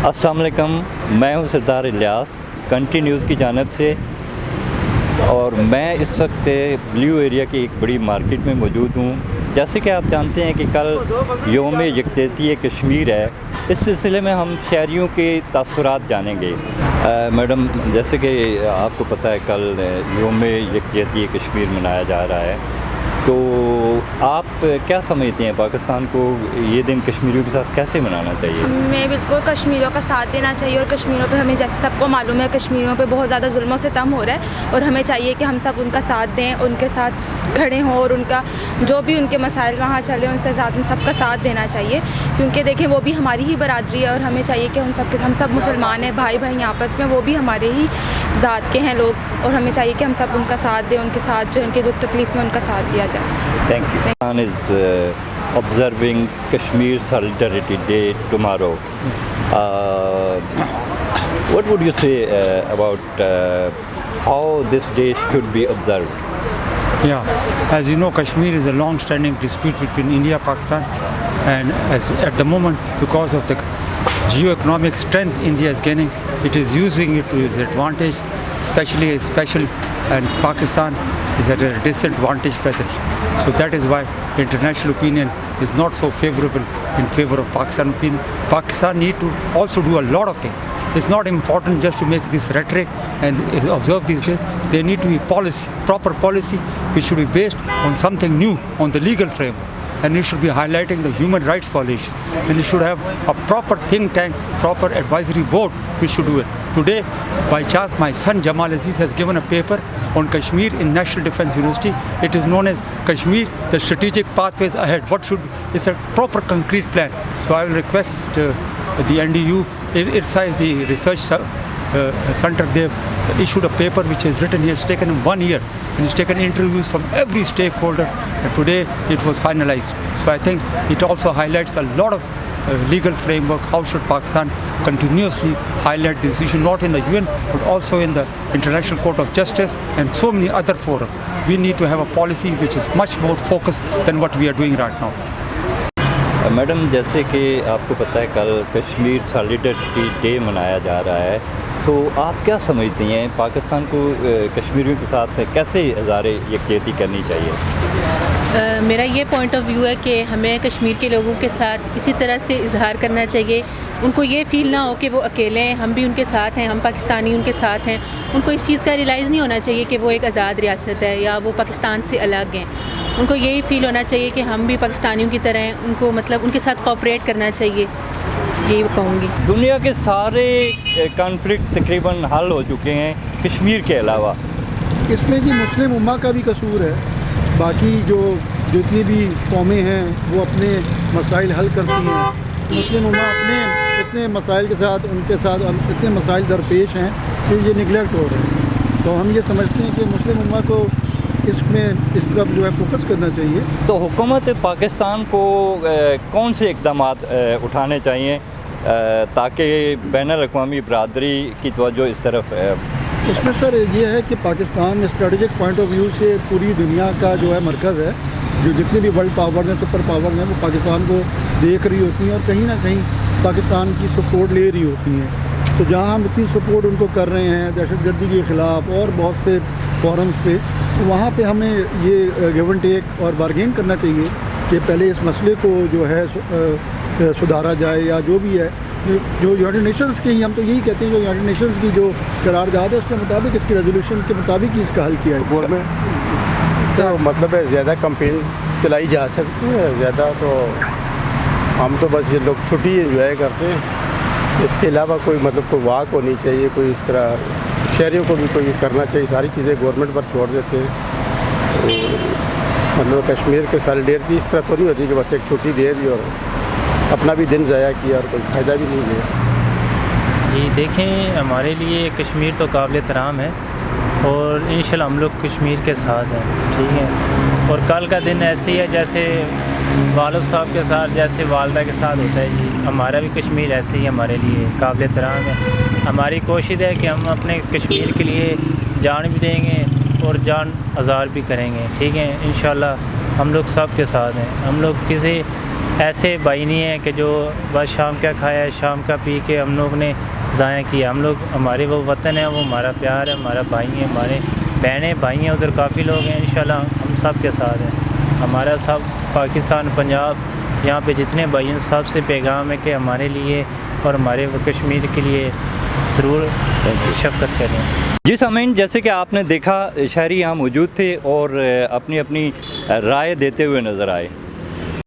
अस्सलाम वालेकुम, मैं हूं सरदार इलियास कंट्री न्यूज़ की जानिब से, और मैं इस वक्त ब्लू एरिया की एक बड़ी मार्केट में मौजूद हूं। जैसे कि आप जानते हैं कि कल यौम यकजहती कश्मीर है। इस सिलसिले में हम शहरियों के तासुरात जानेंगे। मैडम, जैसे कि आपको पता है कल यौम यकजहती कश्मीर मनाया जा रहा है, तो आप क्या समझते हैं पाकिस्तान को ये दिन कश्मीरियों के साथ कैसे मनाना चाहिए? हमें बिल्कुल कश्मीरियों का साथ देना चाहिए, और कश्मीरियों पे हमें, जैसे सबको मालूम है, कश्मीरियों पे बहुत ज़्यादा जुल्म से तम हो रहा है, और हमें चाहिए कि हम सब उनका साथ दें, उनके साथ खड़े हों, और उनका जो भी उनके मसाइल वहाँ चले उनसे साथ, सबका साथ देना चाहिए। क्योंकि देखें, वो भी हमारी ही बरादरी है, और हमें चाहिए कि हम सब मुसलमान हैं, भाई भाई आपस में, वो भी हमारे ही ज़ात के हैं लोग, और हमें चाहिए कि हम सब उनका साथ दें, उनके साथ जो उनके दुख तकलीफ़ में उनका साथ दिया जाए। Thank you. Pakistan is observing Kashmir Solidarity Day tomorrow. What would you say about how this day should be observed? Yeah, as you know, Kashmir is a long-standing dispute between India and Pakistan, and at the moment, because of the geo-economic strength India is gaining, it is using it to its advantage, and Pakistan is at a disadvantage presently. So that is why international opinion is not so favorable in favor of Pakistan opinion. Pakistan need to also do a lot of things. It's not important just to make this rhetoric and observe these days. There need to be policy, proper policy, which should be based on something new, on the legal framework. And it should be highlighting the human rights violation. And it should have a proper think tank, proper advisory board which should do it. Today, by chance, my son Jamal Aziz has given a paper on Kashmir in National Defense University. It is known as Kashmir, the Strategic Pathways Ahead. It's a proper concrete plan. So I will request the NDU, inside the research center, they have issued a paper which is written here. It's taken in 1 year, and it's taken interviews from every stakeholder, and today it was finalized. So I think it also highlights a lot of legal framework. How should Pakistan continuously highlight this issue, not in the UN, but also in the International Court of Justice and so many other forums. We need to have a policy which is much more focused than what we are doing right now. Madam, जैसे कि आपको पता है कल Kashmir solidarity day मनाया जा रहा है, तो आप क्या समझती हैं पाकिस्तान को कश्मीरियों के साथ कैसे इज़हार यकजहती करनी चाहिए? मेरा ये पॉइंट ऑफ व्यू है कि हमें कश्मीर के लोगों के साथ इसी तरह से इजहार करना चाहिए। उनको ये फ़ील ना हो कि वो अकेले हैं, हम भी उनके साथ हैं, हम पाकिस्तानी उनके साथ हैं। उनको इस चीज़ का रियलाइज़ नहीं होना चाहिए कि वो एक आज़ाद रियासत है या वो पाकिस्तान से अलग हैं। उनको यही फ़ील होना चाहिए कि हम भी पाकिस्तानियों की तरह हैं। उनको मतलब उनके साथ कोऑपरेट करना चाहिए, यही कहूँगी। दुनिया के सारे कॉन्फ्लिक्ट तकरीबन हल हो चुके हैं कश्मीर के अलावा। इसमें जी मुस्लिम उम्मा का भी कसूर है। बाकी जो जितनी भी कौमें हैं वो अपने मसाइल हल करती हैं, मुस्लिम उम्मा अपने इतने मसाइल के साथ, उनके साथ इतने मसाइल दरपेश हैं कि ये निगलेक्ट हो रहे हैं। तो हम ये समझते हैं कि मुस्लिम उम्मा को इसमें इस तरफ जो है फोकस करना चाहिए। तो हुकूमत पाकिस्तान को कौन से इक़दाम उठाने चाहिए ताकि बैनुल-अक़वामी बरादरी की तवज्जो इस तरफ है? इसमें सर ये है कि Pakistan strategic point of view से पूरी दुनिया का जो है मरकज़ है, जो जितनी भी वर्ल्ड पावर हैं, सुपर पावर हैं, वो पाकिस्तान को देख रही होती हैं और कहीं ना कहीं पाकिस्तान की सपोर्ट ले रही होती हैं। तो जहाँ हम इतनी सपोर्ट उनको कर रहे हैं दहशतगर्दी के ख़िलाफ़ और बहुत से फोरम्स पे, तो वहाँ पे हमें ये गिव एंड टेक और बार्गेन करना चाहिए कि पहले इस मसले को जो है सुधारा जाए, या जो भी है जो यूनाइटेड नेशंस की, हम तो यही कहते हैं जो यूनाइटेड नेशंस की जो करारदाद है उसके मुताबिक, इसकी रेजोल्यूशन के मुताबिक ही इसका हल किया है। गवर्नमेंट तो मतलब है ज़्यादा कंपेन चलाई जा सकती है, ज़्यादा तो हम तो बस ये लोग छुट्टी एंजॉय करते हैं। इसके अलावा कोई मतलब कोई वाक होनी चाहिए, कोई इस तरह शहरियों को भी कोई करना चाहिए। सारी चीज़ें गवर्नमेंट पर छोड़ देते हैं। तो मतलब कश्मीर के सॉलिडरिटी इस तरह तो नहीं होती कि बस एक छुट्टी दे दी और अपना भी दिन ज़ाया किया और कोई फ़ायदा भी नहीं लिया। जी देखें, हमारे लिए कश्मीर तो काबिल एहतराम है, और इंशाल्लाह हम लोग कश्मीर के साथ हैं, ठीक है। और कल का दिन ऐसे ही है जैसे वालिद साहब के साथ, जैसे वालदा के साथ होता है जी, हमारा भी कश्मीर ऐसे ही हमारे लिए काबिल एहतराम है। हमारी कोशिश है कि हम अपने कश्मीर के लिए जान भी देंगे और जान आज़ार भी करेंगे, ठीक है। इंशाल्लाह हम लोग सब के साथ हैं। हम लोग किसी ایسے بھائی نہیں ہیں کہ جو بس شام کا کھایا شام کا پی کے ہم لوگ نے ضائع کیا. ہم لوگ ہمارے وہ وطن ہے, وہ ہمارا پیار ہے, ہمارا بھائی ہیں, ہمارے بہنیں بھائی ہیں, ادھر کافی لوگ ہیں. انشاءاللہ ہم سب کے ساتھ ہیں. ہمارا سب پاکستان پنجاب یہاں پہ جتنے بھائی ہیں سب سے پیغام ہے کہ ہمارے لیے اور ہمارے وہ کشمیر کے لیے ضرور شفقت کریں. جی سامعین, جیسے کہ آپ نے دیکھا شہری یہاں موجود تھے اور اپنی اپنی رائے دیتے ہوئے نظر آئے.